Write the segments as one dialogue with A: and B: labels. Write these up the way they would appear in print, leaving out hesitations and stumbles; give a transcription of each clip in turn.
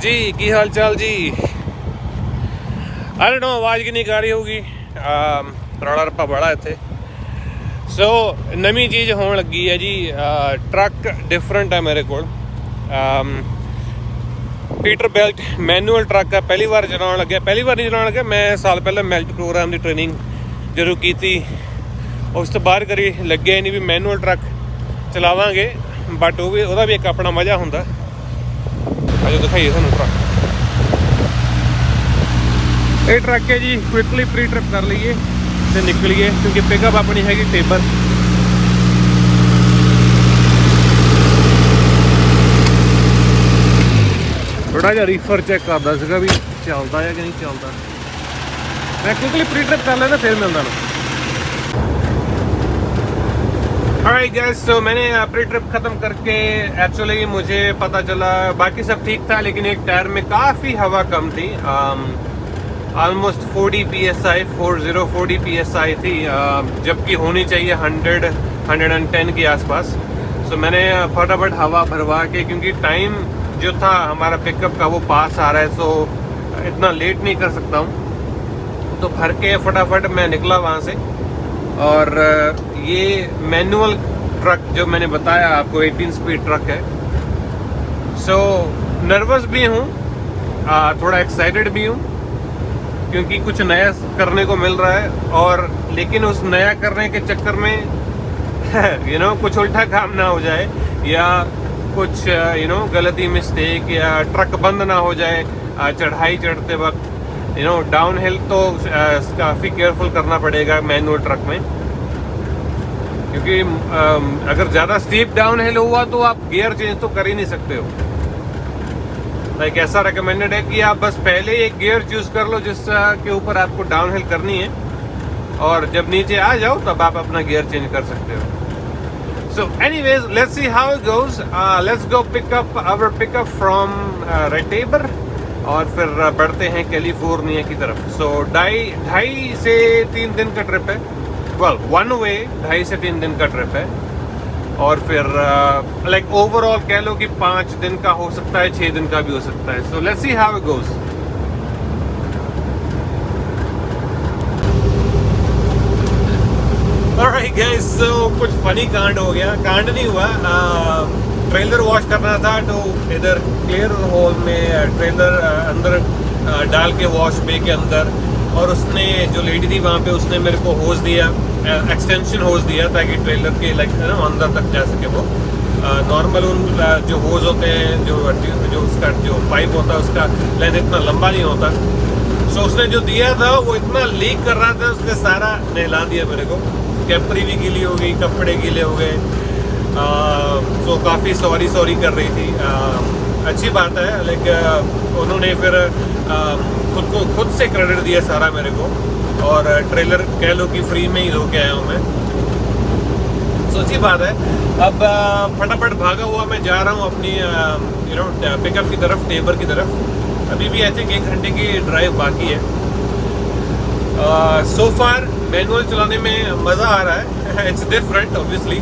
A: जी की हाल चाल जी। अरे नो आवाज़ की नहीं आ रही होगी, रौला रप्पा बड़ा इत्थे। सो नवी चीज़ होने लगी है जी, ट्रक डिफरेंट है मेरे को। पीटरबिल्ट मैनुअल ट्रक है, पहली बार चलाने लगे। पहली बार नहीं चलाने लगे, मैं साल पहले मेल्ट प्रोग्राम की ट्रेनिंग जरूर की थी, उस तो बाहर करी लगे नहीं भी मैनुअल ट्रक चलावांगे, बट वो भी एक अपना मज़ा होंदा। अजो दिखाइए थानू ट्रक, ये ट्रक है जी। क्विकली प्री ट्रिप कर लीए तो निकलीए, क्योंकि पिकअप अपनी हैगी टेबर। थोड़ा जिहा रीफर चेक करता सीगा भी चलता है कि नहीं चलता। मैं क्विकली प्री ट्रिप कर लेना फिर मिलता ना। ऑलराइट गाइस, तो मैंने प्री ट्रिप ख़त्म करके एक्चुअली मुझे पता चला बाकी सब ठीक था, लेकिन एक टायर में काफ़ी हवा कम थी। ऑलमोस्ट 40 PSI 40 PSI थी, जबकि होनी चाहिए 110 के आसपास। सो मैंने फटाफट हवा भरवा के, क्योंकि टाइम जो था हमारा पिकअप का वो पास आ रहा है, सो इतना लेट नहीं कर सकता हूँ, तो भर के फटाफट मैं निकला वहाँ से। और ये मैनुअल ट्रक जो मैंने बताया आपको 18 स्पीड ट्रक है। सो नर्वस भी हूँ, थोड़ा एक्साइटेड भी हूँ, क्योंकि कुछ नया करने को मिल रहा है। और लेकिन उस नया करने के चक्कर में कुछ उल्टा काम ना हो जाए, या कुछ गलती मिस्टेक, या ट्रक बंद ना हो जाए चढ़ाई चढ़ते वक्त। डाउन हिल तो काफ़ी केयरफुल करना पड़ेगा मैनुअल ट्रक में, क्योंकि अगर ज़्यादा स्टीप डाउन हिल हुआ तो आप गियर चेंज तो कर ही नहीं सकते हो। लाइक ऐसा रिकमेंडेड है कि आप बस पहले एक गियर चूज कर लो जिसके ऊपर आपको डाउन हिल करनी है, और जब नीचे आ जाओ तब आप अपना गियर चेंज कर सकते हो। So anyways, let's see how it goes. Let's go pick up from red Tabor, और फिर बढ़ते हैं कैलिफोर्निया की तरफ। सो 2.5 से 3 दिन का ट्रिप है। वेल, वन वे 2.5 से 3 दिन का ट्रिप है, और फिर लाइक ओवरऑल कह लो कि 5 दिन का हो सकता है, 6 दिन का भी हो सकता है। So let's see how it goes. Alright guys, so कुछ फनी कांड हो गया। कांड नहीं हुआ, ट्रेलर वॉश करना था, तो इधर क्लियर होल में ट्रेलर अंदर डाल के वॉश बे के अंदर, और उसने जो लेडी थी वहाँ पे उसने मेरे को होज दिया, एक्सटेंशन होज दिया, ताकि ट्रेलर के अंदर तक जा सके वो। नॉर्मल उन जो होज होते हैं, जो उसका जो पाइप होता है उसका लेंथ इतना लंबा नहीं होता। सो उसने जो दिया था वो इतना लीक कर रहा था, उसने सारा नहला दिया मेरे को। कैपरी भी गीली हो गई, कपड़े गीले हो गए। तो काफ़ी सॉरी कर रही थी। अच्छी बात है, लेकिन उन्होंने फिर खुद से क्रेडिट दिया सारा मेरे को, और ट्रेलर कह लो कि फ्री में ही होके आया हूँ मैं। अच्छी बात है। अब फटाफट भागा हुआ मैं जा रहा हूँ अपनी पिकअप की तरफ, टेबर की तरफ। अभी भी आई थिंक 1 घंटे की ड्राइव बाकी है। सो फार मैनुअल चलाने में मज़ा आ रहा है। It's different obviously.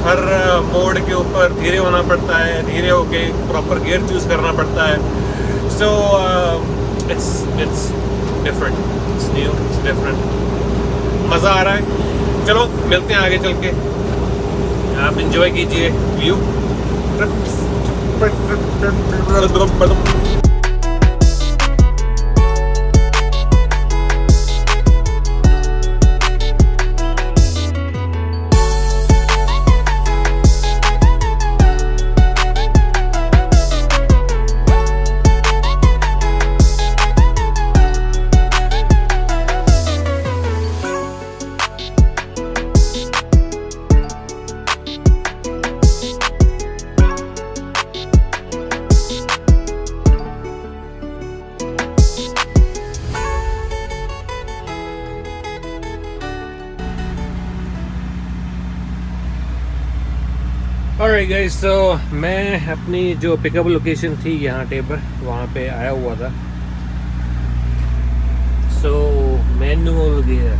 A: Her mode के ऊपर धीरे होना पड़ता है, धीरे होके प्रॉपर गियर चूज़ करना पड़ता है। So it's different, it's new, it's different. मज़ा आ रहा है। चलो मिलते हैं आगे चल के, आप इंजॉय कीजिए व्यू। ऑलराइट गाइस, तो मैं अपनी जो पिकअप लोकेशन थी यहाँ टेबर, वहाँ पे आया हुआ था। सो मैनुअल गियर,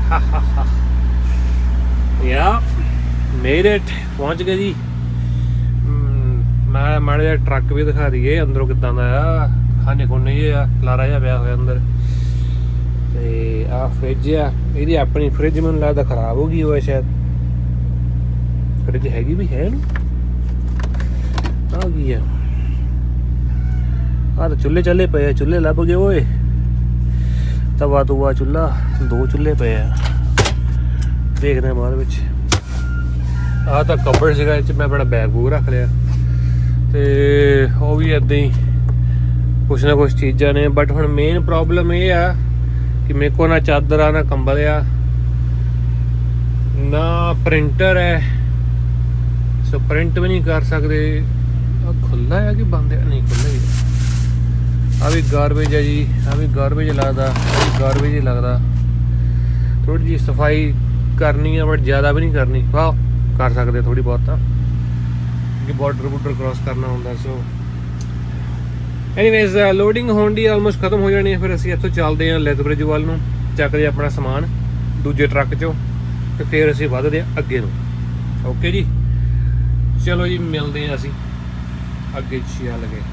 A: या मेड इट, पहुँच गए जी। मैं माड़ा जिहा ट्रक भी दिखा दईए अंदरों किदां दा आ, खाने खुने जे आ लारा जिहा पिया होया अंदर। ते आ फ्रिज आ, ਇਹਦੀ ਆਪਣੀ फ्रिज ਮੈਨੂੰ ਲੱਗਦਾ खराब हो गई होए शायद। फ्रिज हैगी भी है ना आ गई है। आ तो चुल्हे चले पे, चुल्हे लभ गए ओए, तवा तुवा चुल्हा, 2 चुल्हे पे आ। देखते हैं बाद विच। आ तो कपड़ सीगा, इस मैं अपना बैग बूग रख लिया, ते वो भी इदां ही कुछ ना कुछ चीज़ां ने। बट हुण मेन प्रॉब्लम ये आ कि मेरे को ना चादर आ ना कंबल आ ना प्रिंटर है, सो प्रिंट भी नहीं कर सकते। खुला है कि बंद है? नहीं खुला ही है। आ भी गारबेज है जी, आ भी गारबेज लगता, गारबेज ही लगता। थोड़ी जी सफाई करनी है बट ज़्यादा भी नहीं करनी, वाह कर सकते थोड़ी बहुत, क्योंकि बॉर्डर बूडर क्रॉस करना होंगे। सो एनीवेज लोडिंग होने की आलमोस्ट खत्म हो जानी है। फिर असीं इत्थों चलते हैं लिथब्रिज वाल नूं, चकदे अपना समान दूजे ट्रक चों, तो फिर असीं वधदे अगे नूं। ओके जी, चलो जी मिलते हैं असीं अगे चल गए।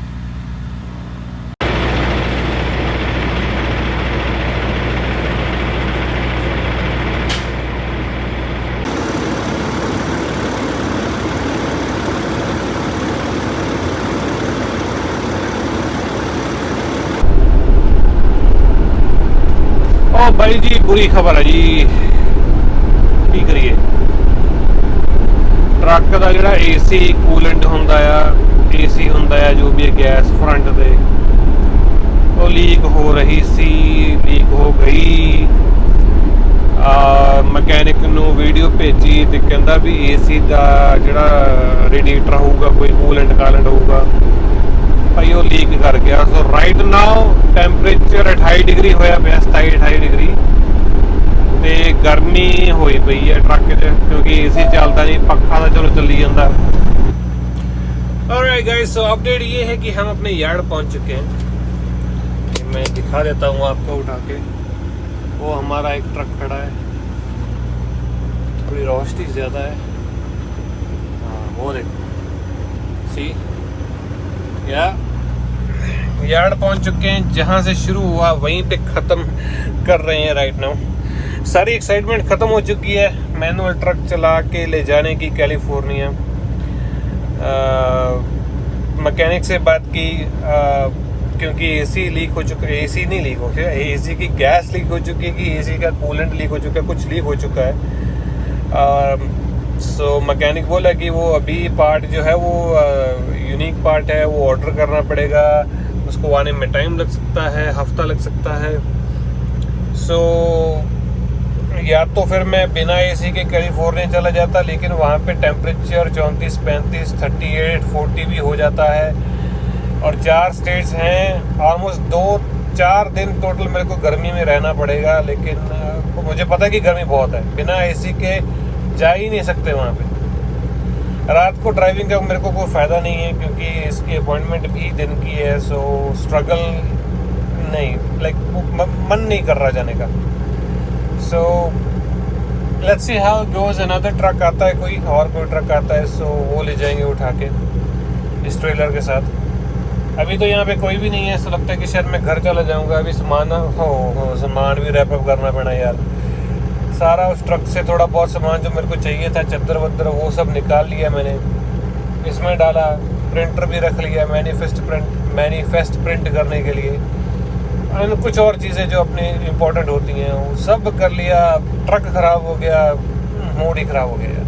A: ओ भाई जी बुरी खबर है जी, की करिए। ट्रक का जिहड़ा AC कूलेंट हुंदा आ, AC हुंदा आ जो भी गैस फ्रंट ते, वो लीक हो रही सी, लीक हो गई। मकैनिक नूं वीडियो भेजी ते कहंदा भी AC दा जिहड़ा रेडिएटर होऊगा, कोई कूलेंट कालेंट होऊगा भाई वो लीक कर गया। सो राइट नाउ टैंपरेचर 28 डिग्री होया पिया, 27-28 डिग्री, ते गर्मी होई पई है ट्रक च, क्योंकि AC चलता नहीं, पक्खा तो चलो चली जाता। ऑलराइट गाइस, सो अपडेट ये है कि हम अपने यार्ड पहुंच चुके हैं। मैं दिखा देता हूँ आपको उठा के। वो हमारा एक ट्रक खड़ा है, थोड़ी रोशनी ज़्यादा है, हाँ वो देखो, सी या यार्ड पहुंच चुके हैं। जहां से शुरू हुआ वहीं पे ख़त्म कर रहे हैं राइट नाउ। सारी एक्साइटमेंट ख़त्म हो चुकी है मैनुअल ट्रक चला के ले जाने की कैलिफोर्निया। मैकेनिक से बात की, क्योंकि AC लीक हो चुका है, AC नहीं लीक हो चुका है, AC की गैस लीक हो चुकी है, कि AC का कूलेंट लीक हो चुका है, कुछ लीक हो चुका है। सो मैकेनिक बोला कि वो अभी पार्ट जो है वो यूनिक पार्ट है, वो ऑर्डर करना पड़ेगा, उसको आने में टाइम लग सकता है, हफ्ता लग सकता है। सो या तो फिर मैं बिना AC के कैलिफोर्निया चला जाता, लेकिन वहाँ पे टेम्परेचर 34, 35, 38, 40 भी हो जाता है, और 4 स्टेट्स हैं, ऑलमोस्ट 2-4 दिन टोटल मेरे को गर्मी में रहना पड़ेगा। लेकिन मुझे पता है कि गर्मी बहुत है, बिना AC के जा ही नहीं सकते वहाँ पे। रात को ड्राइविंग का मेरे को कोई फ़ायदा नहीं है, क्योंकि इसकी अपॉइंटमेंट भी दिन की है। सो स्ट्रगल नहीं, लाइक मन नहीं कर रहा जाने का। सो let's see how goes. Another truck आता है, कोई ट्रक आता है, सो वो ले जाएंगे उठा के इस ट्रेलर के साथ। अभी तो यहाँ पे कोई भी नहीं है, ऐसा लगता है कि शायद मैं घर चला जाऊँगा। अभी सामान भी रैप अप करना पड़ा यार, सारा उस ट्रक से थोड़ा बहुत सामान जो मेरे को चाहिए था, चद्दर वद्दर वो सब निकाल लिया मैंने, इसमें डाला। प्रिंटर भी रख लिया, मैनिफेस्ट प्रिंट करने के लिए, और कुछ और चीज़ें जो अपनी इम्पोर्टेंट होती हैं वो सब कर लिया। ट्रक ख़राब हो गया, मूड ही ख़राब हो गया यार।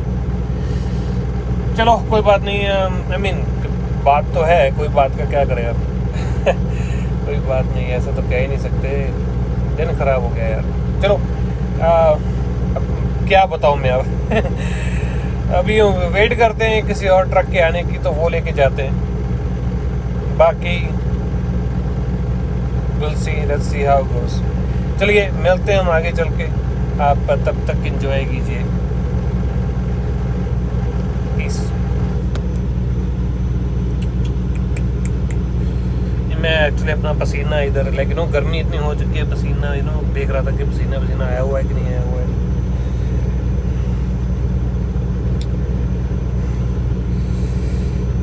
A: चलो कोई बात नहीं, आई मीन बात तो है, कोई बात का क्या करें अब कोई बात नहीं, ऐसा तो कह ही नहीं सकते, दिन ख़राब हो गया यार। चलो अब क्या बताऊँ मैं अब अभी वेट करते हैं किसी और ट्रक के आने की, तो वो लेके जाते हैं। बाकी we'll see, let's see how goes. चलिए मिलते हैं हम आगे चल के, आप तब तक एंजॉय कीजिए, पीस। मैं एक्चुअली अपना पसीना इधर, लेकिन वो गर्मी इतनी हो चुकी है, पसीना देख रहा था कि पसीना आया हुआ है कि नहीं आया हुआ है।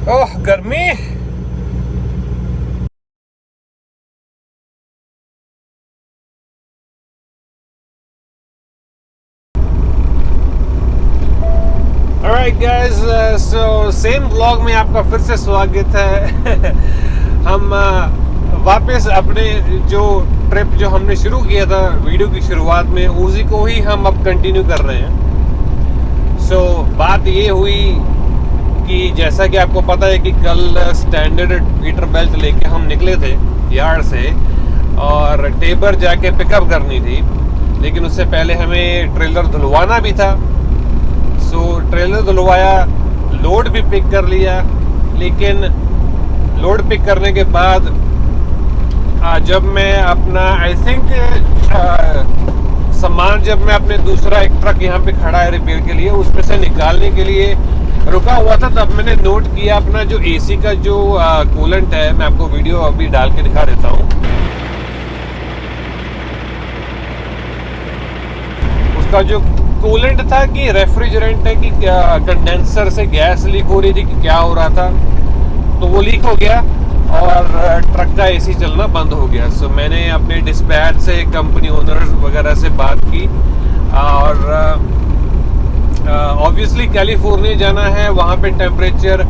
A: ओह गर्मी। Alright guys, so same blog में आपका फिर से स्वागत है। हम वापस अपने जो ट्रिप जो हमने शुरू किया था वीडियो की शुरुआत में, उसी को ही हम अब कंटिन्यू कर रहे हैं। सो बात ये हुई कि जैसा कि आपको पता है कि कल स्टैंडर्ड हीटर बेल्ट लेके हम निकले थे यार्ड से और टेबर जाके पिकअप करनी थी, लेकिन उससे पहले हमें ट्रेलर धुलवाना भी था। सो ट्रेलर धुलवाया, लोड भी पिक कर लिया, लेकिन लोड पिक करने के बाद जब मैं अपना आई थिंक सामान जब मैं अपने दूसरा एक ट्रक यहाँ पे खड़ा है रिपेयर के लिए, उसमें से निकालने के लिए रुका हुआ था, तब मैंने नोट किया अपना जो एसी का जो कूलेंट है, मैं आपको वीडियो अभी डाल के दिखा देता हूँ। उसका जो कूलेंट था कि रेफ्रिजरेंट है कि क्या कंडेंसर से गैस लीक हो रही थी कि क्या हो रहा था, तो वो लीक हो गया और ट्रक का एसी चलना बंद हो गया। सो मैंने अपने डिस्पैच से कंपनी ओनर्स वगैरह से बात की और ऑब्वियसली कैलिफोर्निया जाना है, वहाँ पे टेम्परेचर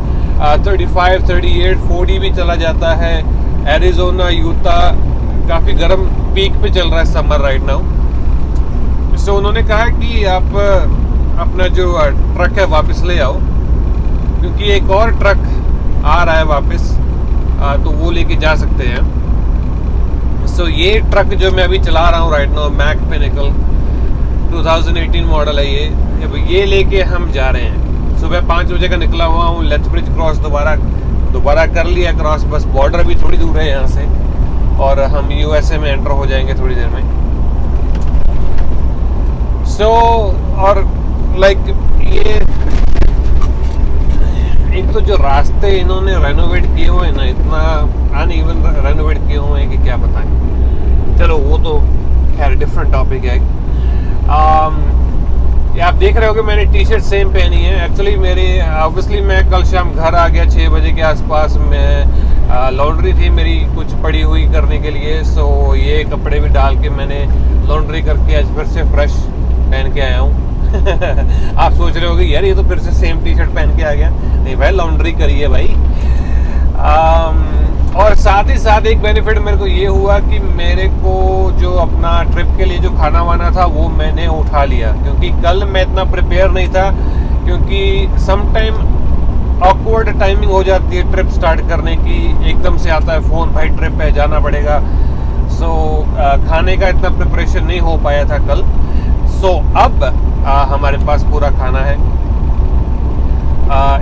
A: 35, 38, 40 भी चला जाता है। एरिजोना, यूटा काफ़ी गर्म पीक पे चल रहा है समर राइट नाउ। सो उन्होंने कहा कि आप अपना जो ट्रक है वापस ले आओ, क्योंकि एक और ट्रक आ रहा है वापस, तो वो लेके जा सकते हैं। सो ये ट्रक जो मैं अभी चला रहा हूँ right now, Mac pinnacle 2018 model है ये लेके हम जा रहे हैं। सुबह 5 बजे का निकला हुआ हूँ। लेथ ब्रिज क्रॉस दोबारा कर लिया क्रॉस, बस बॉर्डर भी थोड़ी दूर है यहाँ से और हम यूएसए में एंटर हो जाएंगे थोड़ी देर में। और लाइक ये एक तो जो रास्ते इन्होंने रेनोवेट किए हुए हैं ना, इतना अनइवन रेनोवेट किए हुए हैं कि क्या बताएं। चलो वो तो खैर डिफरेंट टॉपिक है। ये आप देख रहे हो कि मैंने टी शर्ट सेम पहनी है। एक्चुअली ऑब्वियसली मैं कल शाम घर आ गया 6 बजे के आसपास में। लॉन्ड्री थी मेरी कुछ पड़ी हुई करने के लिए, सो ये कपड़े भी डाल के मैंने लॉन्ड्री करके आज फिर से फ्रेश पहन के आया हूँ। आप सोच रहे होगे यार ये तो फिर से सेम टी शर्ट पहन के आ गया। नहीं भाई, लॉन्ड्री करी है भाई। और साथ ही साथ एक बेनिफिट मेरे को ये हुआ कि मेरे को जो अपना ट्रिप के लिए जो खाना वाना था वो मैंने उठा लिया, क्योंकि कल मैं इतना प्रिपेयर नहीं था, क्योंकि सम टाइम ऑकवर्ड टाइमिंग हो जाती है ट्रिप स्टार्ट करने की। एकदम से आता है फ़ोन, भाई ट्रिप है जाना पड़ेगा। सो खाने का इतना प्रिपरेशन नहीं हो पाया था कल। सो अब हमारे पास पूरा खाना है।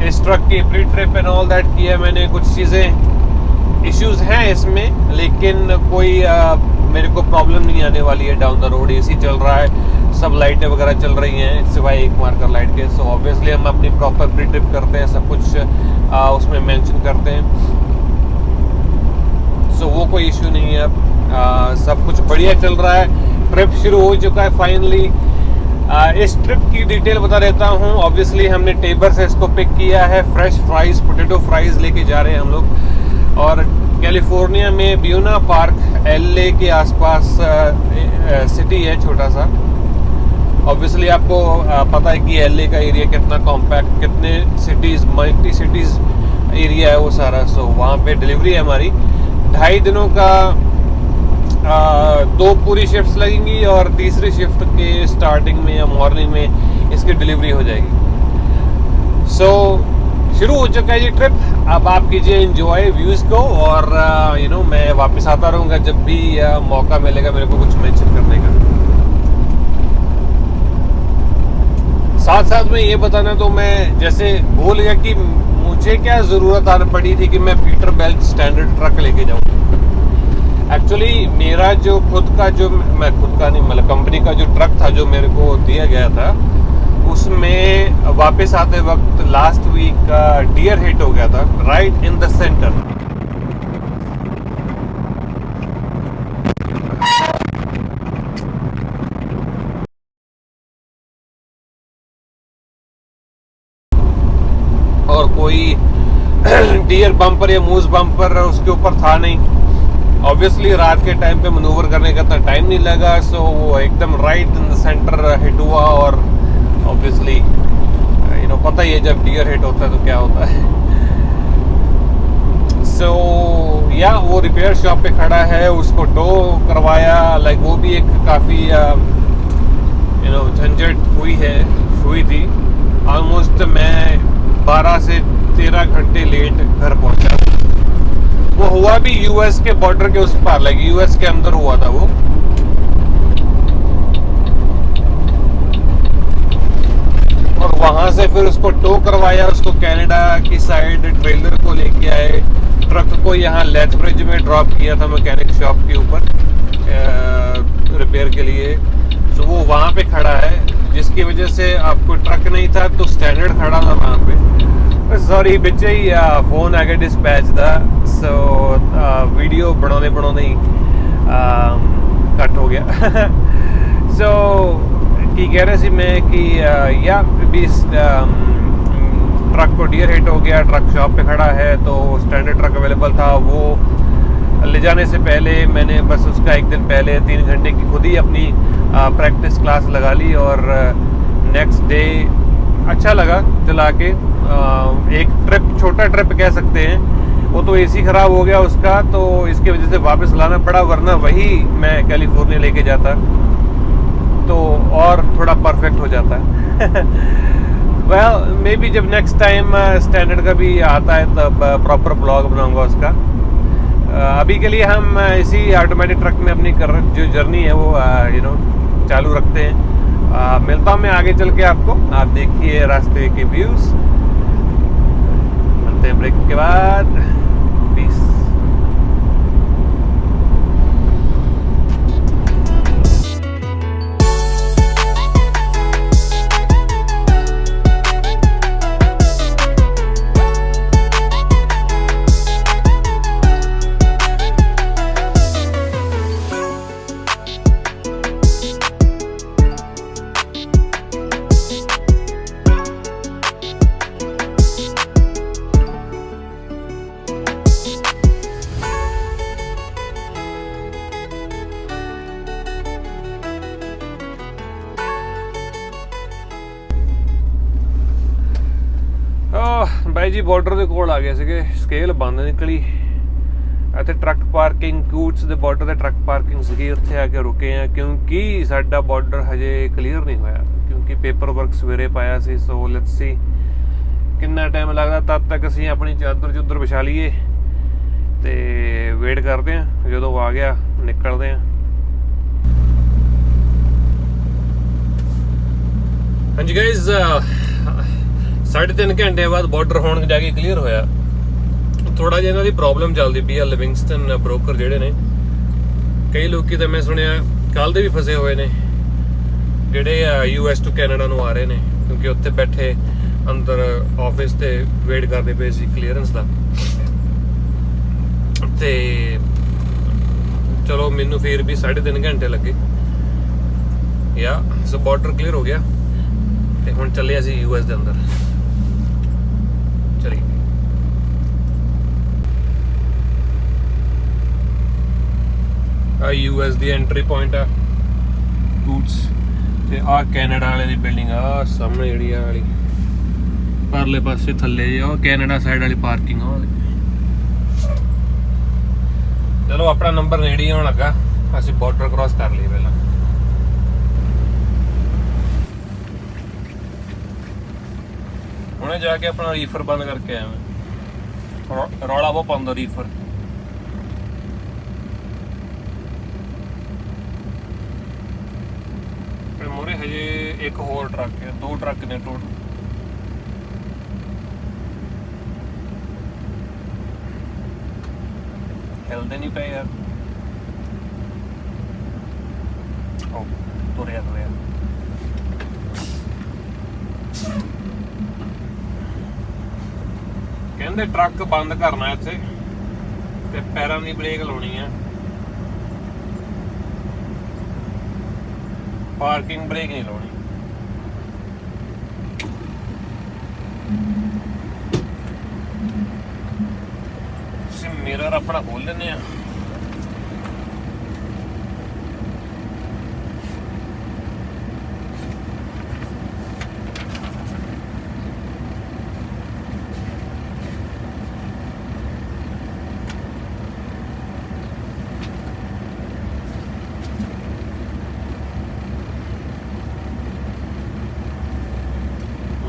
A: इस ट्रक की pre trip and all that किया मैंने। कुछ चीज़ें इश्यूज हैं इसमें, लेकिन कोई मेरे को प्रॉब्लम नहीं आने वाली है डाउन द रोड। एसी चल रहा है, सब लाइटें वगैरह चल रही हैं सिवाय एक मार्कर लाइट के। सो ऑब्वियसली हम अपनी प्रॉपर प्री ट्रिप करते हैं, सब कुछ उसमें मेंशन करते हैं। सो वो कोई इश्यू नहीं है। अब सब कुछ बढ़िया चल रहा है। ट्रिप शुरू हो चुका है फाइनली। इस ट्रिप की डिटेल बता देता हूँ। ऑब्वियसली हमने टेबर से इसको पिक किया है। फ्रेश फ्राइज, पोटैटो फ्राइज लेके जा रहे हैं हम लोग। और कैलिफोर्निया में ब्यूना पार्क, एलए के आसपास सिटी है छोटा सा। ऑब्वियसली आपको पता है कि एलए का एरिया कितना कॉम्पैक्ट, कितने सिटीज़, मल्टी सिटीज़ एरिया है वो सारा। सो वहाँ पे डिलीवरी है हमारी 2.5 दिनों का। 2 पूरी शिफ्ट्स लगेंगी और तीसरी शिफ्ट के स्टार्टिंग में या मॉर्निंग में इसकी डिलीवरी हो जाएगी। सो शुरू हो चुका है ये ट्रिप। अब आप कीजिए एंजॉय व्यूज़ को, और मैं वापस आता रहूँगा जब भी मौका मिलेगा मेरे को कुछ मेंशन करने का। साथ साथ में ये बताना, तो मैं जैसे भूल गया कि मुझे क्या ज़रूरत आ पड़ी थी कि मैं पीटरबिल्ट स्टैंडर्ड ट्रक लेके जाऊँ। एक्चुअली मेरा जो खुद का नहीं, मतलब कंपनी का जो ट्रक था जो मेरे को दिया गया था, उसमें वापस आते वक्त लास्ट वीक डियर हिट हो गया था राइट इन द सेंटर। और कोई डियर बम्पर या मूस बम्पर उसके ऊपर था नहीं। ऑब्वियसली रात के टाइम पे मनूवर करने का इतना टाइम नहीं लगा, सो वो एकदम right in the centre hit हुआ। और ऑब्वियसली यू नो पता ही है जब डियर हिट होता है तो क्या होता है। सो या वो रिपेयर शॉप पे खड़ा है, उसको टो करवाया। लाइक वो भी एक काफ़ी यू नो झंझट हुई थी। ऑलमोस्ट मैं 12 से 13 घंटे लेट घर पहुंचा। वो हुआ भी यूएस के बॉर्डर के उस पार, लाइक यूएस के अंदर हुआ था वो। और वहां से फिर उसको टो करवाया, उसको कनाडा की साइड ट्रेलर को लेके आए। ट्रक को यहाँ लेथ ब्रिज में ड्रॉप किया था मैकेनिक शॉप के ऊपर रिपेयर के लिए। तो वो वहाँ पे खड़ा है, जिसकी वजह से आपको ट्रक नहीं था तो स्टैंडर्ड खड़ा था वहाँ पे। सॉरी बिच्चे ही फोन आ गया डिस्पैच दा, सो वीडियो बनाने ही कट हो गया। सो की कह रहे थे मैं कि या भी ट्रक को डियर हिट हो गया, ट्रक शॉप पे खड़ा है तो स्टैंडर्ड ट्रक अवेलेबल था। वो ले जाने से पहले मैंने बस उसका एक दिन पहले 3 घंटे की खुद ही अपनी प्रैक्टिस क्लास लगा ली। और नेक्स्ट डे अच्छा लगा चला के। एक ट्रिप, छोटा ट्रिप कह सकते हैं। वो तो एसी ख़राब हो गया उसका, तो इसकी वजह से वापस लाना पड़ा, वरना वही मैं कैलिफोर्निया लेके जाता तो और थोड़ा परफेक्ट हो जाता है। वेल मे बी जब नेक्स्ट टाइम स्टैंडर्ड का भी आता है तब प्रॉपर ब्लॉग बनाऊंगा उसका। अभी के लिए हम इसी ऑटोमेटिक ट्रक में अपनी जो जर्नी है वो यू नो चालू रखते हैं। मिलता हूँ मैं आगे चल के आपको। आप देखिए रास्ते के व्यूज़। मिलते हैं ब्रेक के बाद। पीस। ਬਾਈ ਜੀ ਬਾਰਡਰ ਦੇ ਕੋਲ ਆ ਗਏ ਸੀਗੇ, ਸਕੇਲ ਬੰਦ ਨਿਕਲੀ। ਇੱਥੇ ਟਰੱਕ ਪਾਰਕਿੰਗ ਕੂਟਸ ਦੇ ਬਾਰਡਰ ਤੇ ਟਰੱਕ ਪਾਰਕਿੰਗ ਸੀਗੀ, ਉੱਥੇ ਆ ਕੇ ਰੁਕੇ ਆ ਕਿਉਂਕਿ ਸਾਡਾ ਬਾਰਡਰ ਹਜੇ ਕਲੀਅਰ ਨਹੀਂ ਹੋਇਆ, ਕਿਉਂਕਿ ਪੇਪਰ ਵਰਕ ਸਵੇਰੇ ਪਾਇਆ ਸੀ। ਸੋ ਲੈਟਸ ਸੀ ਕਿੰਨਾ ਟਾਈਮ ਲੱਗਦਾ, ਤਦ ਤੱਕ ਅਸੀਂ ਆਪਣੀ ਚਾਦਰ ਚੁੱਦਰ ਵਿਛਾ ਲਈਏ ਤੇ ਵੇਟ ਕਰਦੇ ਆ। ਜਦੋਂ ਆ ਗਿਆ ਨਿਕਲਦੇ ਆ। ਹਾਂਜੀ ਗਾਇਜ਼ 3.5 ਘੰਟੇ ਬਾਅਦ ਬਾਰਡਰ ਹੋਣ ਜਾ ਕੇ ਕਲੀਅਰ ਹੋਇਆ। ਥੋੜਾ ਜਿਹਾ ਇਹਨਾਂ ਦੀ ਪ੍ਰੋਬਲਮ ਚੱਲਦੀ ਪਈ ਆ ਲਿਵਿੰਗਸਟਨ ਬ੍ਰੋਕਰ ਜਿਹੜੇ ਨੇ। ਕਈ ਲੋਕੀ ਤਾਂ ਮੈਂ ਸੁਣਿਆ ਕੱਲ ਦੇ ਵੀ ਫਸੇ ਹੋਏ ਨੇ ਜਿਹੜੇ US ਟੂ ਕੈਨੇਡਾ ਨੂੰ ਆ ਰਹੇ ਨੇ, ਕਿਉਂਕਿ ਉੱਥੇ ਬੈਠੇ ਅੰਦਰ ਆਫਿਸ ਤੇ ਵੇਟ ਕਰਦੇ ਪਏ ਸੀ ਕਲੀਅਰੈਂਸ ਦਾ। ਤੇ ਚਲੋ ਮੈਨੂੰ ਫਿਰ ਵੀ 3.5 ਘੰਟੇ ਲੱਗੇ ਯਾ। ਸੋ ਬਾਰਡਰ ਕਲੀਅਰ ਹੋ ਗਿਆ ਤੇ ਹੁਣ ਚੱਲੇ ਅਸੀਂ US ਦੇ ਅੰਦਰ। ਚਲੀ ਆ US ਦੀ ਐਂਟਰੀ ਪੁਆਇੰਟ ਆ ਕੂਟਸ ਤੇ ਆ ਕੈਨੇਡਾ ਵਾਲੇ ਦੀ ਬਿਲਡਿੰਗ ਆ ਸਾਹਮਣੇ ਜਿਹੜੀ ਆ ਵਾਲੀ ਪਰਲੇ ਪਾਸੇ ਥੱਲੇ ਜੀ ਉਹ ਕੈਨੇਡਾ ਸਾਈਡ ਵਾਲੀ ਪਾਰਕਿੰਗ ਆ। ਚਲੋ ਆਪਣਾ ਨੰਬਰ ਨੇੜੇ ਹੀ ਆਉਣ ਲੱਗਾ, ਅਸੀਂ ਬਾਰਡਰ ਕ੍ਰਾਸ ਕਰ ਲਈ ਪਹਿਲਾਂ। ਹੁਣੇ ਜਾ ਕੇ ਆਪਣਾ ਰੀਫਰ ਬੰਦ ਕਰਕੇ ਆਇਆ ਮੈਂ। ਰੌਲਾ ਬਹੁਤ ਪਾਉਂਦਾ ਰੀਫਰ। ਫਿਰ ਮੋਰੇ ਹਜੇ ਇੱਕ ਹੋਰ ਟਰੱਕ ਹੈ, 2 ਟਰੱਕ ਨੇ ਟੋਟਲ। ਹਿਲਦੇ ਨਹੀਂ ਪਏ ਯਾਰ। ਓ ਤੁਰਿਆ ਕਹਿੰਦੇ ਟਰੱਕ ਬੰਦ ਕਰਨਾ ਇੱਥੇ ਤੇ ਪੈਰਾਂ ਦੀ ਬ੍ਰੇਕ ਲਾਉਣੀ ਆ, ਪਾਰਕਿੰਗ ਬ੍ਰੇਕ ਨਹੀਂ ਲਾਉਣੀ। डोर अपना खोल लेने हैं।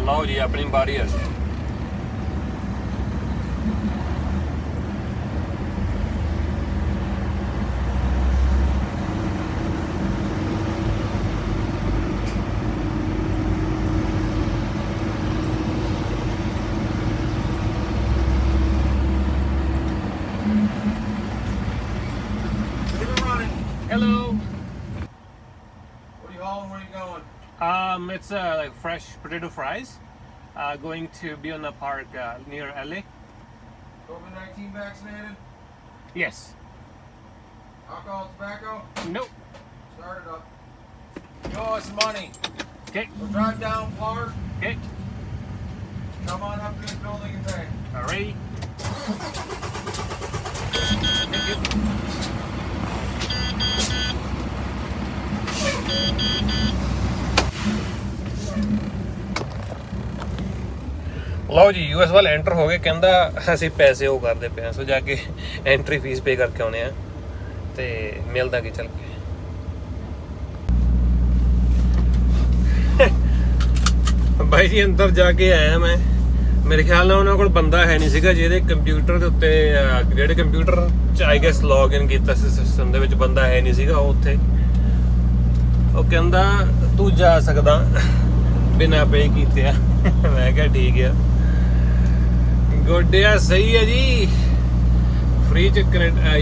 A: लो जी अपनी बारी है। Hello.
B: What are you hauling? Where are you going?
A: It's like fresh potato fries. Going to be on a park near LA.
B: COVID-19 vaccinated?
A: Yes.
B: Alcohol, tobacco?
A: Nope.
B: Start it up. You owe us money.
A: Okay.
B: We'll drive down, park,
A: Okay.
B: come on up to this building and pay.
A: Alrighty. Thank you. ਲਓ ਜੀ US ਵੱਲ enter ਹੋ ਗਏ। ਕਹਿੰਦਾ ਅਸੀਂ ਪੈਸੇ ਉਹ ਕਰਦੇ ਪਏ ਆ, ਸੋ ਜਾ ਕੇ ਐਂਟਰੀ ਫੀਸ ਪੇ ਕਰਕੇ ਆਉਣੇ ਆ ਤੇ ਮਿਲਦਾ ਕੀ ਚੱਲ ਕੇ। ਬਾਈ ਜੀ ਅੰਦਰ ਜਾ ਕੇ ਆਇਆ ਮੈਂ। ਮੇਰੇ ਖਿਆਲ ਨਾਲ ਉਹਨਾਂ ਕੋਲ ਬੰਦਾ ਹੈ ਨਹੀਂ ਸੀਗਾ ਜਿਹਦੇ ਕੰਪਿਊਟਰ ਦੇ ਉੱਤੇ ਜਿਹੜੇ ਕੰਪਿਊਟਰ ਚ ਆਈ ਗੈਸ ਲੌਗਇਨ ਕੀਤਾ ਸੀ ਸਿਸਟਮ ਦੇ ਵਿੱਚ, ਬੰਦਾ ਹੈ ਨਹੀਂ ਸੀਗਾ ਉਹ ਉੱਥੇ। ਉਹ ਕਹਿੰਦਾ ਤੂੰ ਜਾ ਸਕਦਾ ਬਿਨਾਂ ਪੇ ਕੀਤੇ ਆ। ਮੈਂ ਕਿਹਾ ਠੀਕ ਆ, गोडिया सही है जी। फ्री च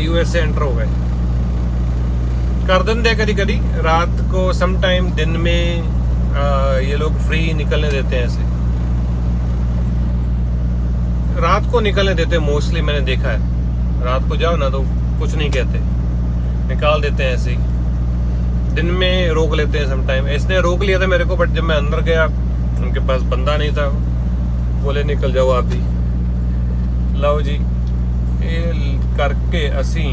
A: यूएसए एंटर हो गए। कर देंगे कभी कभी रात को, सम टाइम दिन में ये लोग फ्री निकलने देते हैं ऐसे। रात को निकलने देते हैं मोस्टली, मैंने देखा है। रात को जाओ ना तो कुछ नहीं कहते, निकाल देते हैं ऐसे ही। दिन में रोक लेते हैं सम टाइम। इसने रोक लिया था मेरे को, बट जब मैं अंदर गया उनके पास बंदा नहीं था, बोले निकल जाओ आप भी। ਲਓ ਜੀ ਇਹ ਕਰਕੇ ਅਸੀਂ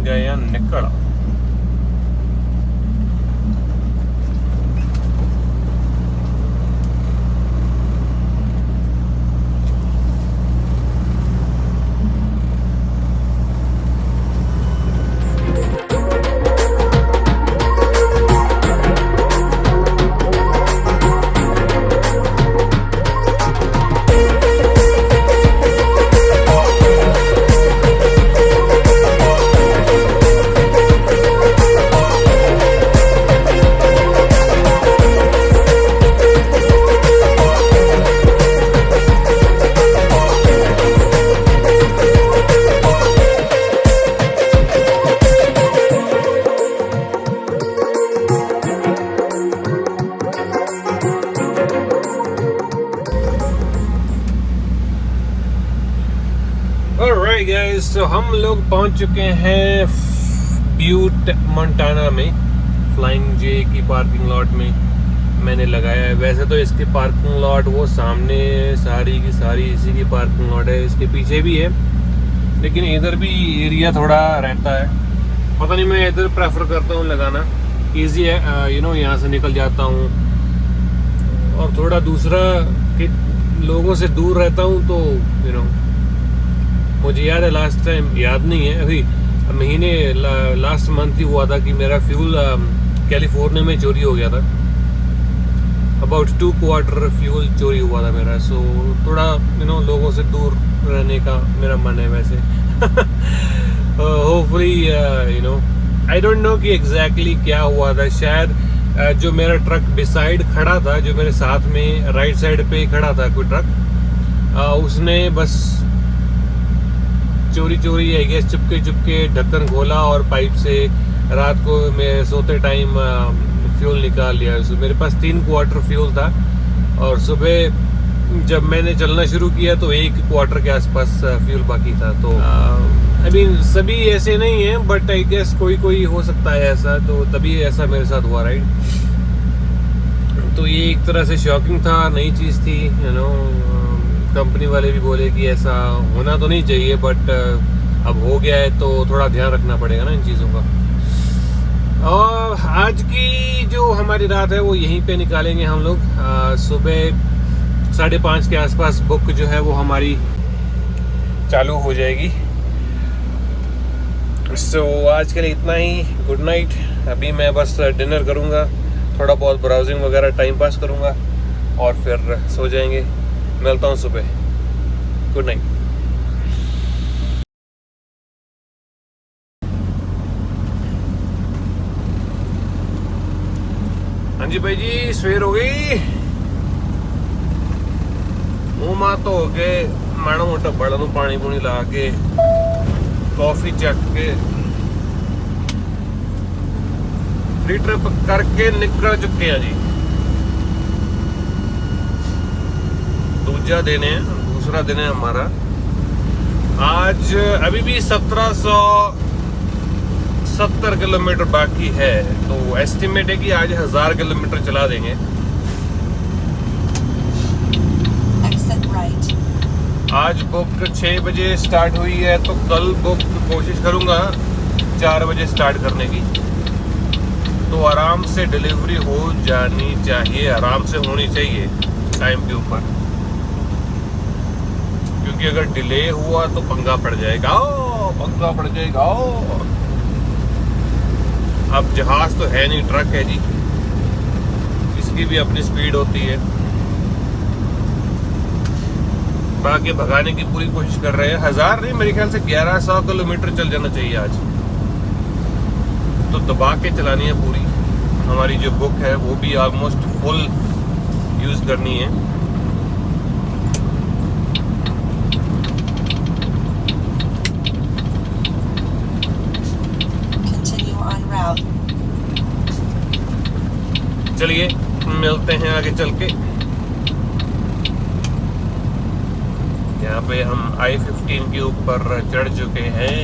A: ਗਏ ਆ ਨਿਕਲ। Alright guys, so हम लोग पहुंच चुके हैं ब्यूट मोंटाना में। फ्लाइंग जे की पार्किंग लॉट में मैंने लगाया है। वैसे तो इसकी पार्किंग लॉट वो सामने सारी की सारी इसी की पार्किंग लॉट है, इसके पीछे भी है, लेकिन इधर भी एरिया थोड़ा रहता है। पता नहीं, मैं इधर प्रेफर करता हूँ लगाना, ईजी है, यू नो, यहाँ से निकल जाता हूँ। और थोड़ा दूसरा कि लोगों से दूर रहता हूँ तो यू नो, मुझे याद है लास्ट टाइम, याद नहीं है अभी महीने, लास्ट मंथ ही हुआ था कि मेरा फ्यूल कैलिफोर्निया में चोरी हो गया था। अबाउट 2 क्वार्टर फ्यूल चोरी हुआ था मेरा। सो थोड़ा यू नो लोगों से दूर रहने का मेरा मन है वैसे। Hopefully you know, I don't know कि एग्जैक्टली क्या हुआ था। शायद जो मेरा ट्रक बिसाइड खड़ा था, जो मेरे साथ में राइट साइड पे खड़ा था कोई ट्रक, उसने बस चोरी आई गेस चुपके ढक्कन खोला और पाइप से रात को मैं सोते टाइम फ्यूल निकाल लिया। सो मेरे पास 3 क्वार्टर फ्यूल था और सुबह जब मैंने चलना शुरू किया तो 1 क्वार्टर के आसपास फ्यूल बाकी था। तो आई मीन सभी ऐसे नहीं है, बट आई गेस कोई हो सकता है ऐसा, तो तभी ऐसा मेरे साथ हुआ, राइट। तो ये एक तरह से शॉकिंग था, नई चीज़ थी, यू नो। कंपनी वाले भी बोले कि ऐसा होना तो नहीं चाहिए, बट अब हो गया है तो थोड़ा ध्यान रखना पड़ेगा ना इन चीज़ों का। और आज की जो हमारी रात है वो यहीं पे निकालेंगे हम लोग। सुबह 5:30 के आसपास बुक जो है वो हमारी चालू हो जाएगी। सो आज के लिए इतना ही। Good night. अभी मैं बस डिनर करूँगा, थोड़ा बहुत ब्राउजिंग वगैरह टाइम पास करूँगा और फिर सो जाएंगे। मिलता हूँ सुबह। Good night. हाँ जी भाई जी, सवेर हो गई। मुँह माँ धो के माड़ा मोटा बड़ा नूं पानी पूनी ला के कॉफी चक के फ्री ट्रिप करके निकल चुके हैं जी। दूसरा दिन है हमारा। आज अभी भी 1770 किलोमीटर बाकी है, तो एस्टिमेट है कि आज 1000 किलोमीटर चला देंगे। आज बुक 6 बजे स्टार्ट हुई है, तो कल बुक कोशिश करूंगा 4 बजे स्टार्ट करने की, तो आराम से डिलीवरी हो जानी चाहिए, आराम से होनी चाहिए टाइम के ऊपर, क्योंकि अगर डिले हुआ तो पंगा पड़ जाएगा। अब जहाज तो है नहीं, ट्रक है जी, इसकी भी अपनी स्पीड होती है। बाकी भगाने की पूरी कोशिश कर रहे हैं। 1000 नहीं, मेरे ख्याल से 1100 किलोमीटर चल जाना चाहिए आज, तो दबा के चलानी है पूरी। हमारी जो बुक है वो भी ऑलमोस्ट फुल यूज करनी है। चलिए मिलते हैं आगे चल के। यहाँ पे हम I-15 के ऊपर चढ़ चुके हैं।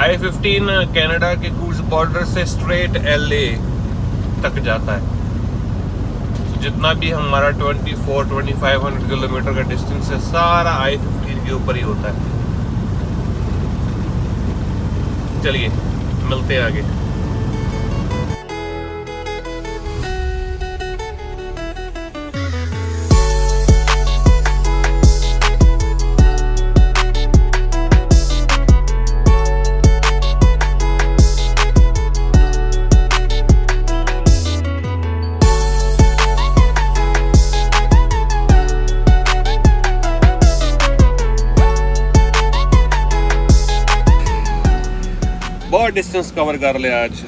A: I-15 कनाडा के क्रूज बॉर्डर से स्ट्रेट LA तक जाता है। तो जितना भी हमारा 24-2500 किलोमीटर का डिस्टेंस है, सारा I-15 के ऊपर ही होता है। चलिए मिलते हैं आगे। बहुत डिस्टेंस कवर कर लिया आज।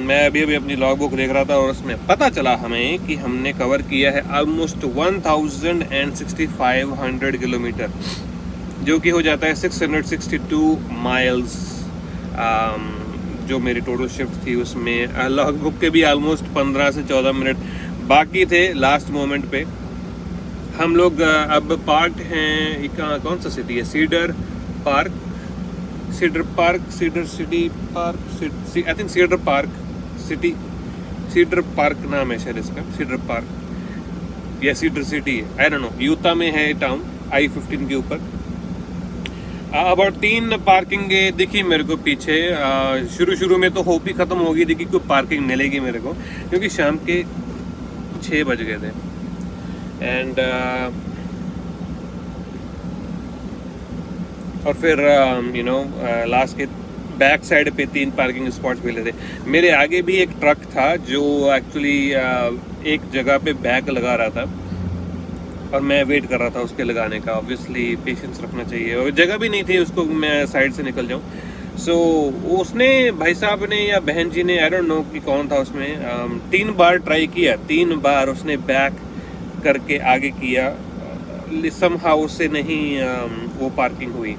A: मैं अभी अपनी लॉग बुक देख रहा था और उसमें पता चला हमें कि हमने कवर किया है ऑलमोस्ट 16,500 किलोमीटर, जो कि हो जाता है 662 माइल्स। जो मेरी टोटल शिफ्ट थी उसमें लॉग बुक के भी ऑलमोस्ट 15 से 14 मिनट बाकी थे। लास्ट मोमेंट पे हम लोग अब पार्क हैं, कौन सा सिटी है, सीडर पार्क नाम है शायद इसका, सीडर पार्क या सीडर सिटी है, आई डोंट नो। यूटा में है टाउन, I-15 के ऊपर। अबाउट 3 पार्किंग दिखी मेरे को पीछे। शुरू में तो होप ही खत्म हो गई थी कि कोई पार्किंग मिलेगी मेरे को, क्योंकि शाम के 6 बज गए थे। एंड और फिर लास्ट के बैक साइड पे 3 पार्किंग स्पॉट्स मिले थे। मेरे आगे भी एक ट्रक था जो एक्चुअली एक जगह पे बैक लगा रहा था और मैं वेट कर रहा था उसके लगाने का। ऑब्वियसली पेशेंस रखना चाहिए, और जगह भी नहीं थी उसको मैं साइड से निकल जाऊं। सो उसने, भाई साहब ने या बहन जी ने, आई डोंट नो कि कौन था उसमें, 3 बार ट्राई किया, 3 बार उसने बैक करके आगे किया, समहाउ से नहीं वो पार्किंग हुई।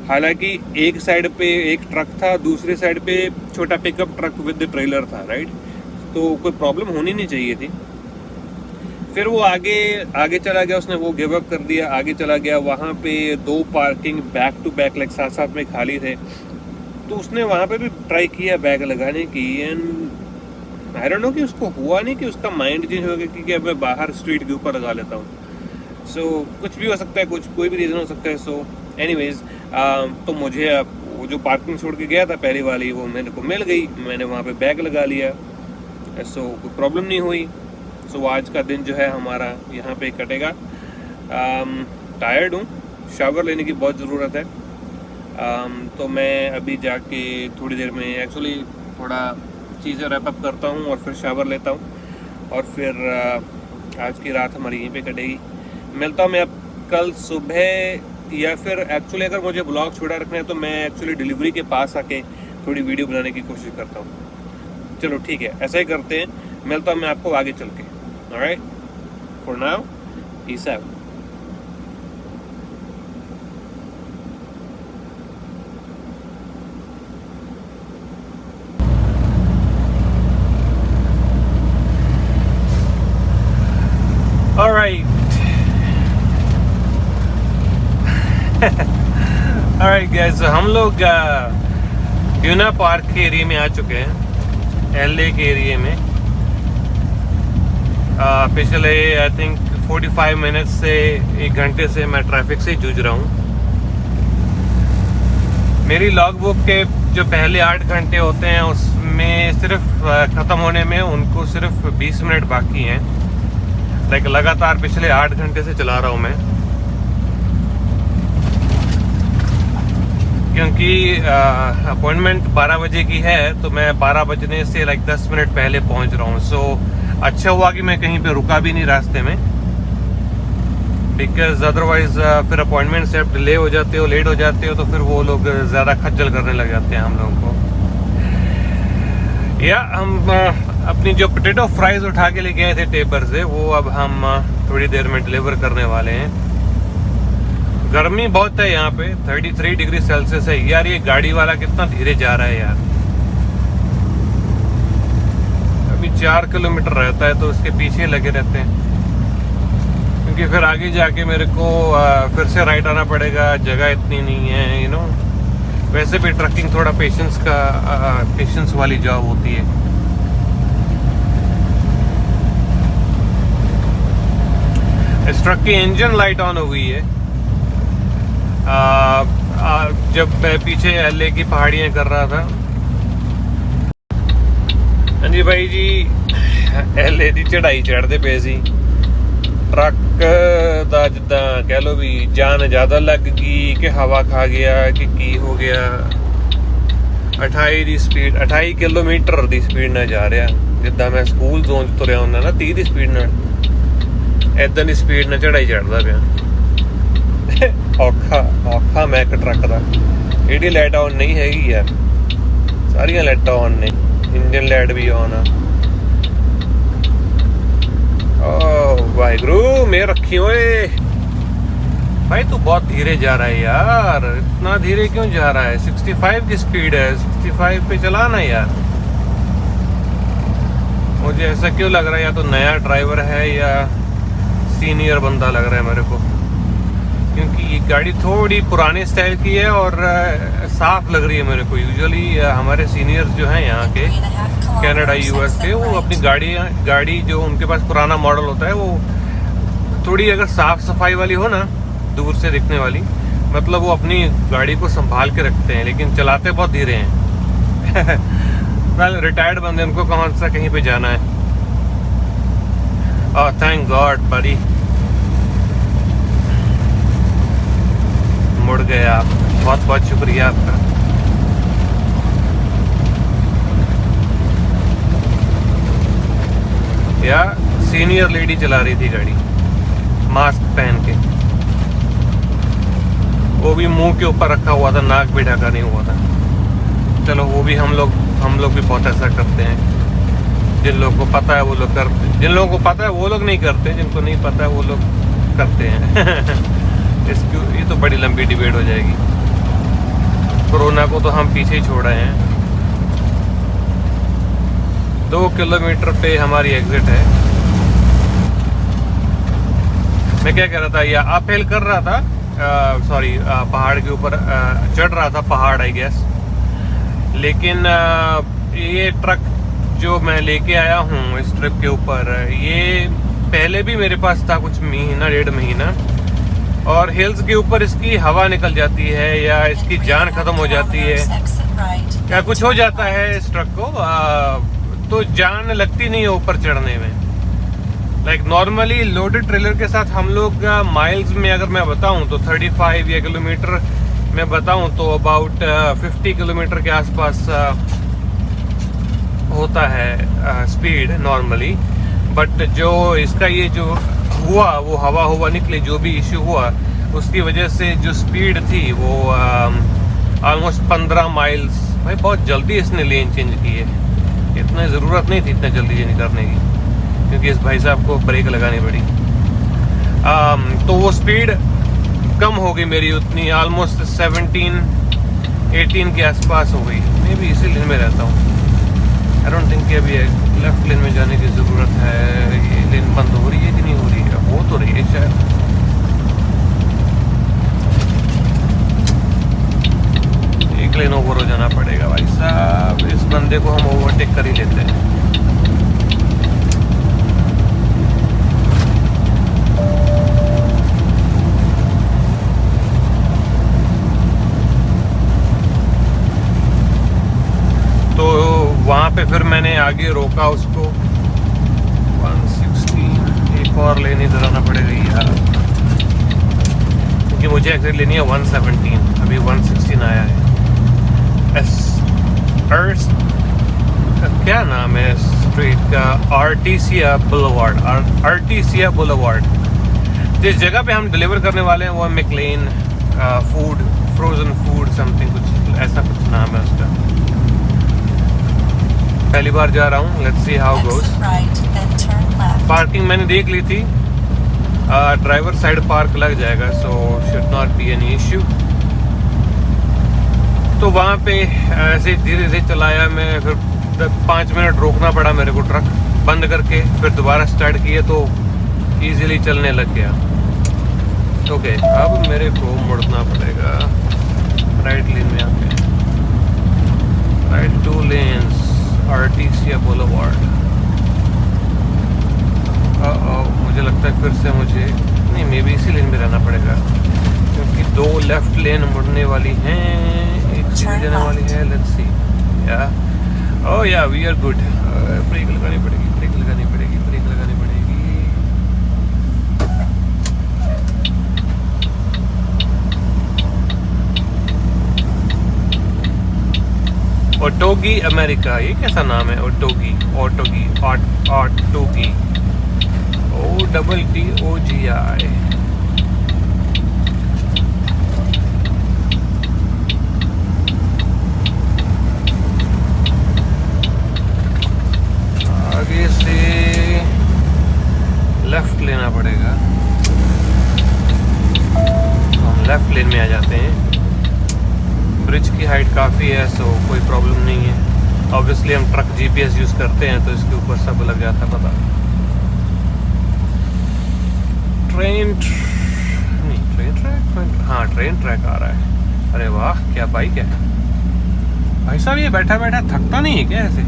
A: हालांकि एक साइड पे एक ट्रक था, दूसरे साइड पे छोटा पिकअप ट्रक विद ट्रेलर था, राइट, तो कोई प्रॉब्लम होनी नहीं चाहिए थी। फिर वो आगे चला गया, उसने वो गिव अप कर दिया, आगे चला गया। वहाँ पे 2 parking back to back like साथ में खाली थे, तो उसने वहाँ पे भी ट्राई किया बैग लगाने की। एंड आई डोंट नो कि उसको हुआ नहीं कि उसका माइंड चेंज हो गया कि अब मैं बाहर स्ट्रीट के ऊपर लगा लेता हूँ। सो कुछ भी हो सकता है, कोई भी रीज़न हो सकता है। सो एनीवेज तो मुझे अब वो जो पार्किंग छोड़ के गया था पहली वाली, वो मेरे को मिल गई, मैंने वहाँ पे बैग लगा लिया, सो कोई प्रॉब्लम नहीं हुई। सो आज का दिन जो है हमारा यहाँ पे कटेगा। टायर्ड हूँ, शावर लेने की बहुत ज़रूरत है। तो मैं अभी जाके थोड़ी देर में एक्चुअली थोड़ा चीज़ें रैप अप करता हूँ और फिर शावर लेता हूँ और फिर आज की रात हमारी यहीं पे कटेगी। मिलता हूँ मैं अब कल सुबह, या फिर एक्चुअली अगर मुझे ब्लॉग छोड़ा रखना है तो मैं एक्चुअली डिलीवरी के पास आके थोड़ी वीडियो बनाने की कोशिश करता हूँ। चलो ठीक है, ऐसा ही करते हैं। मिलता हूँ मैं आपको आगे चल के। Alright, for now peace out. Alright. Alright guys, so हम लोग यूना पार्क के एरिया में आ चुके हैं, एलए के एरिया में। पिछले आई थिंक 45 मिनट से 1 घंटे से मैं ट्रैफिक से जूझ रहा हूँ। मेरी लॉग बुक के जो पहले 8 घंटे होते हैं उसमें सिर्फ ख़त्म होने में उनको सिर्फ 20 मिनट बाकी हैं। लाइक लगातार पिछले 8 घंटे से चला रहा हूँ मैं, क्योंकि अपॉइंटमेंट 12 बजे की है, तो मैं 12 बजने से लाइक 10 मिनट पहले पहुँच रहा हूँ। सो अच्छा हुआ कि मैं कहीं पे रुका भी नहीं रास्ते में, बिकॉज अदरवाइज फिर अपॉइंटमेंट से आप डिले हो जाते हो, लेट हो जाते हो, तो फिर वो लोग ज़्यादा खज्जल करने लग जाते हैं हम लोगों को। या हम अपनी जो पोटैटो फ्राइज उठा के ले गए थे टेबर से, वो अब हम थोड़ी देर में डिलीवर करने वाले हैं। गर्मी बहुत है यहाँ पे, 33 डिग्री सेल्सियस है यार। ये गाड़ी वाला कितना धीरे जा रहा है यार। अभी 4 किलोमीटर रहता है तो उसके पीछे लगे रहते हैं, क्योंकि फिर आगे जाके मेरे को फिर से राइट आना पड़ेगा, जगह इतनी नहीं है, यू नो। वैसे भी ट्रकिंग थोड़ा पेशेंस वाली जॉब होती है। इस ट्रक की इंजन लाइट ऑन हो गई है। जब मैं पीछे एलए की पहाड़ियाँ कर रहा था। हाँ जी भाई जी, एलए की चढ़ाई चढ़ते पे सी, ट्रक दा जिद्दां कह लो भी जान ज्यादा लग गई कि हवा खा गया कि की हो गया। 28 किलोमीटर की स्पीड ना जा रहा, जिद्दां मैं स्कूल जोन च तुरिया हुंदा ना 30 की स्पीड नाल, इदां दी स्पीड नाल चढ़ाई चढ़दा पिया। औखा मैं ट्रक दा। एडी लाइट ऑन नहीं हैगी यार, सारियां लाइटां ऑन ने, इंजन लाइट भी ऑन आ। वाहिगुरु मेरे रखी ओए भाई, तू बहुत धीरे जा रहा है यार। इतना धीरे क्यों जा रहा है? 65 की स्पीड है, 65 पे चलाना यार। मुझे ऐसा क्यों लग रहा है, या तो नया ड्राइवर है या सीनियर बंदा लग रहा है मेरे को, क्योंकि ये गाड़ी थोड़ी पुराने स्टाइल की है और साफ लग रही है मेरे को। यूजुअली हमारे सीनियर्स जो हैं यहाँ के, कनाडा यूएस के, वो अपनी गाड़ी जो उनके पास पुराना मॉडल होता है, वो थोड़ी अगर साफ सफाई वाली हो ना, दूर से दिखने वाली, मतलब वो अपनी गाड़ी को संभाल के रखते हैं, लेकिन चलाते बहुत धीरे हैं। वेल, रिटायर्ड बंदे, उनको कौन सा कहीं पे जाना है। ओह थैंक गॉड बड़ी, मुड़ गए आप, बहुत बहुत शुक्रिया आपका। या सीनियर लेडी चला रही थी गाड़ी मास्क पहन के, वो भी मुंह के ऊपर रखा हुआ था, नाक भी ढका नहीं हुआ था। चलो वो भी हम लोग भी बहुत ऐसा करते हैं। जिन लोगों को पता है वो लोग करते हैं, जिन लोगों को पता है वो लोग नहीं करते, जिनको नहीं पता है वो लोग करते हैं। इसकी ये तो बड़ी लंबी डिबेट हो जाएगी। कोरोना को तो हम पीछे ही छोड़ रहे हैं। 2 किलोमीटर पे हमारी एग्जिट है। मैं क्या कह रहा था, या अपहिल कर रहा था, सॉरी पहाड़ के ऊपर चढ़ रहा था, पहाड़ आई गेस। लेकिन ये ट्रक जो मैं लेके आया हूँ इस ट्रिप के ऊपर, ये पहले भी मेरे पास था कुछ महीना 1.5 महीना, और हिल्स के ऊपर इसकी हवा निकल जाती है या इसकी जान खत्म हो जाती है या कुछ हो जाता है इस ट्रक को, तो जान लगती नहीं है ऊपर चढ़ने में। लाइक नॉर्मली लोडेड ट्रेलर के साथ हम लोग माइल्स में अगर मैं बताऊं तो 35 या किलोमीटर में बताऊं तो अबाउट 50 किलोमीटर के आसपास होता है स्पीड नॉर्मली। बट जो इसका ये जो हुआ वो हवा निकली, जो भी इशू हुआ उसकी वजह से जो स्पीड थी वो ऑलमोस्ट 15 माइल्स। भाई बहुत जल्दी इसने लेन चेंज की है, इतनी ज़रूरत नहीं थी इतने जल्दी चेंज करने की, क्योंकि इस भाई साहब को ब्रेक लगानी पड़ी। तो वो स्पीड कम हो गई मेरी उतनी, ऑलमोस्ट 17-18 के आसपास हो गई। मैं भी इसी लेन में रहता हूँ। आई डोंट थिंक कि अभी लेफ्ट लेन में जाने की ज़रूरत है। ये लेन बंद हो रही है कि नहीं हो रही है? हो तो रही है शायद। एक लेन ओवर हो जाना पड़ेगा भाई साहब, इस बंदे को हम ओवरटेक कर ही लेते हैं। तो वहाँ पे फिर मैंने आगे रोका उसको। 116 एक और लेन इधर आना पड़ेगा यार, क्योंकि मुझे एक्चुअली लेनी है 117, अभी 116 आया है। क्या नाम है स्ट्रीट का? Artesia boulevard. जिस जगह पे हम डिलीवर करने वाले हैं वो McLane food, frozen food something, कुछ ऐसा कुछ नाम है उसका। पहली बार जा रहा हूँ, let's see how goes. Parking मैंने देख ली थी, ड्राइवर साइड पार्क लग जाएगा, so should not be any issue. तो वहाँ पे ऐसे धीरे धीरे चलाया मैं, फिर 5 मिनट रोकना पड़ा मेरे को ट्रक बंद करके, फिर दोबारा स्टार्ट किए तो इजीली चलने लग गया। ओके, अब मेरे को मुड़ना पड़ेगा राइट लेन में आके, राइट 2 लेन्स, आर्टिसिया बुलेवार्ड। मुझे लगता है फिर से मुझे नहीं, मे बी इसी लेन में रहना पड़ेगा, क्योंकि 2 लेफ्ट लेन मुड़ने वाली हैं, एक सीधी जाने वाली है। लेट्स सी या ओह या वी आर गुड। ब्रेक लगानी पड़ेगी, ब्रेक लगानी पड़ेगी, ब्रेक लगानी पड़ेगी। ओटोगी अमेरिका, ये कैसा नाम है? ओटोगी OTTOGI। आगे से लेफ्ट लेना पड़ेगा, हम लेफ्ट लेन में आ जाते हैं। ब्रिज की हाइट काफ़ी है, सो कोई प्रॉब्लम नहीं है। ऑब्वियसली हम ट्रक GPS यूज़ करते हैं तो इसके ऊपर सब लग जाता पता। ट्रेन ट्रैक आ रहा है। अरे वाह, क्या बाइक है भाई साहब। ये बैठा बैठा थकता नहीं है क्या ऐसे?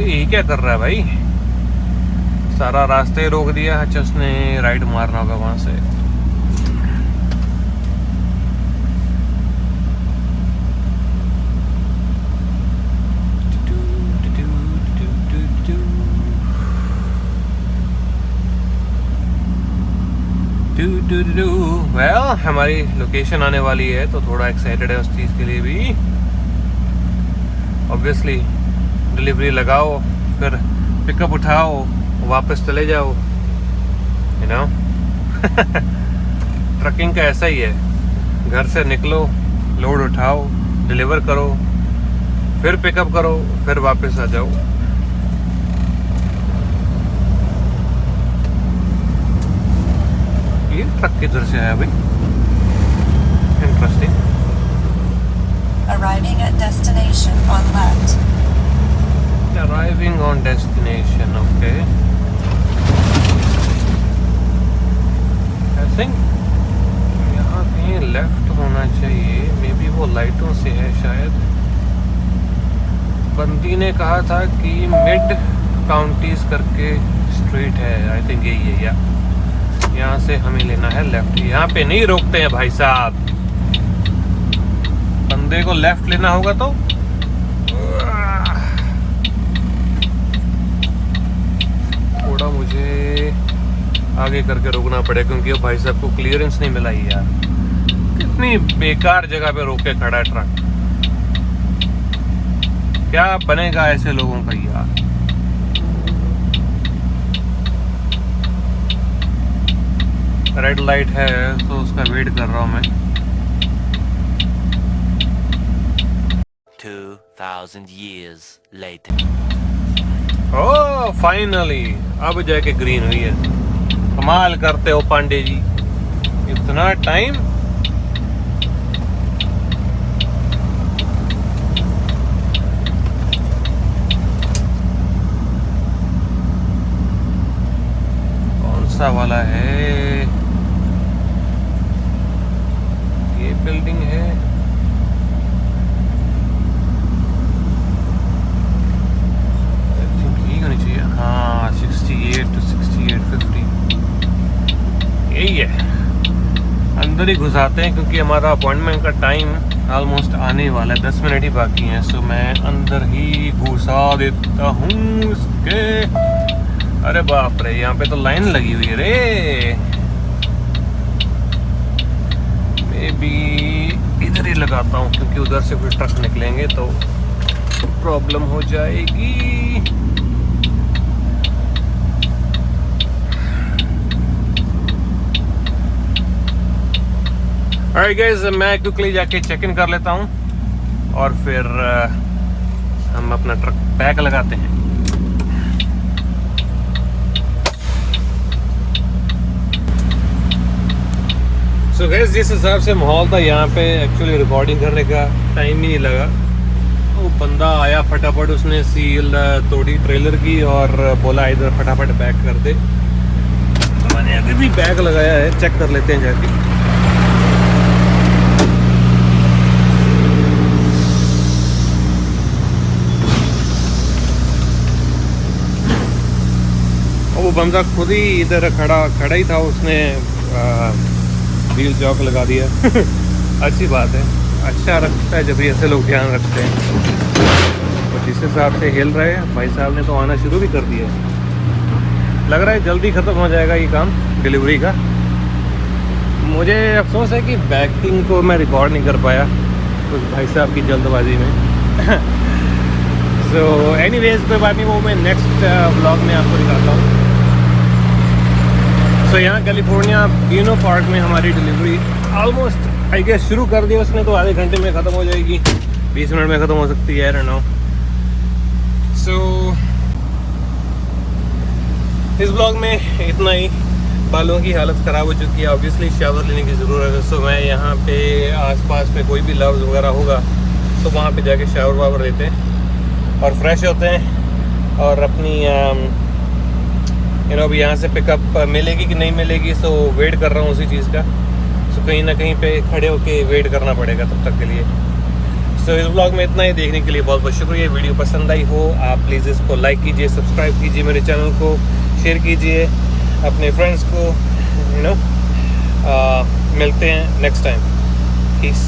A: ये क्या कर रहा है भाई? सारा रास्ते रोक दिया। अच्छा, उसने राइट मारना होगा वहां से। वेल, हमारी लोकेशन आने वाली है तो थोड़ा एक्साइटेड है उस चीज़ के लिए भी। ऑब्वियसली डिलीवरी लगाओ, फिर पिकअप उठाओ, वापस चले जाओ, यू नो। ट्रकिंग का ऐसा ही है, घर से निकलो, लोड उठाओ, डिलीवर करो, फिर पिकअप करो, फिर वापस आ जाओ। ये ट्रक किधर से आया भाई? Interesting.
C: Arriving at destination on left.
A: Arriving on destination, okay. I think यहाँ कहीं लेफ्ट होना चाहिए, मे बी वो लाइटों से है शायद। बंदी ने कहा था कि मिड काउंटीज करके स्ट्रीट है, आई थिंक यही है या यहाँ से हमें लेना है लेफ्ट। यहाँ पे नहीं रोकते हैं भाई साहब, बंदे को लेफ्ट लेना होगा तो थोड़ा मुझे आगे करके रोकना पड़ेगा, क्योंकि वो भाई साहब को क्लियरेंस नहीं मिला यार। कितनी बेकार जगह पे रोक के खड़ा है ट्रक, क्या बनेगा ऐसे लोगों का यार। रेड लाइट है तो उसका वेट कर रहा हूँ मैं।
D: 2000 years later.
A: ओह फाइनली अब जाके ग्रीन हुई है। कमाल करते हो पांडे जी, इतना टाइम। कौन सा वाला है ये बिल्डिंग है? होनी चाहिए हाँ, 68 to 6850 यही है। अंदर ही घुसाते हैं क्योंकि हमारा अपॉइंटमेंट का टाइम ऑलमोस्ट आने वाला है, 10 मिनट ही बाकी हैं। सो मैं अंदर ही घुसा देता हूँ इसके। अरे बाप रे, यहाँ पे तो लाइन लगी हुई है रे। मे बी इधर ही लगाता हूँ क्योंकि उधर से कोई ट्रक निकलेंगे तो प्रॉब्लम हो जाएगी। Alright guys, मैं क्विकली जाके चेक इन कर लेता हूँ और फिर हम अपना ट्रक पैक लगाते हैं। So guys, जिस हिसाब से माहौल था यहाँ पे, एक्चुअली रिकॉर्डिंग करने का टाइम ही नहीं लगा। वो बंदा आया फटाफट, उसने सील तोड़ी ट्रेलर की और बोला इधर फटाफट पैक कर दे। तो मैंने अभी भी पैक लगाया है, चेक कर लेते हैं जाके। वो बंदा खुद ही इधर खड़ा ही था, उसने व्हील चौक लगा दिया। अच्छी बात है, अच्छा रखता है जब ऐसे लोग ध्यान रखते हैं। और जिस हिसाब से हिल रहे हैं भाई साहब ने तो आना शुरू भी कर दिया। लग रहा है जल्दी ख़त्म हो जाएगा ये काम डिलीवरी का। मुझे अफसोस है कि बैकिंग को मैं रिकॉर्ड नहीं कर पाया उस भाई साहब की जल्दबाजी में। सो एनीवेज कोई बात नहीं, वो मैं नेक्स्ट व्लॉग में आपको दिखाता हूँ। सो यहाँ कैलिफोर्निया बीनो पार्क में हमारी डिलीवरी ऑलमोस्ट आई गेस शुरू कर दी उसने, तो आधे घंटे में ख़त्म हो जाएगी, 20 मिनट में ख़त्म हो सकती है, आई डोंट नो। सो इस ब्लॉग में इतना ही। बालों की हालत ख़राब हो चुकी है, ऑब्वियसली शावर लेने की ज़रूरत है। सो मैं यहाँ पे आसपास में कोई भी लव्स वगैरह होगा तो वहाँ पे जाके शावर वावर लेते हैं और फ्रेश होते हैं और अपनी अभी यहाँ से पिकअप मिलेगी कि नहीं मिलेगी, सो वेट कर रहा हूँ उसी चीज़ का। सो कहीं ना कहीं पे खड़े होके वेट करना पड़ेगा तब तक के लिए। सो इस ब्लॉग में इतना ही। देखने के लिए बहुत बहुत शुक्रिया। वीडियो पसंद आई हो आप प्लीज़ इसको लाइक कीजिए, सब्सक्राइब कीजिए, मेरे चैनल को शेयर कीजिए अपने फ्रेंड्स को। मिलते हैं नेक्स्ट टाइम। पीस।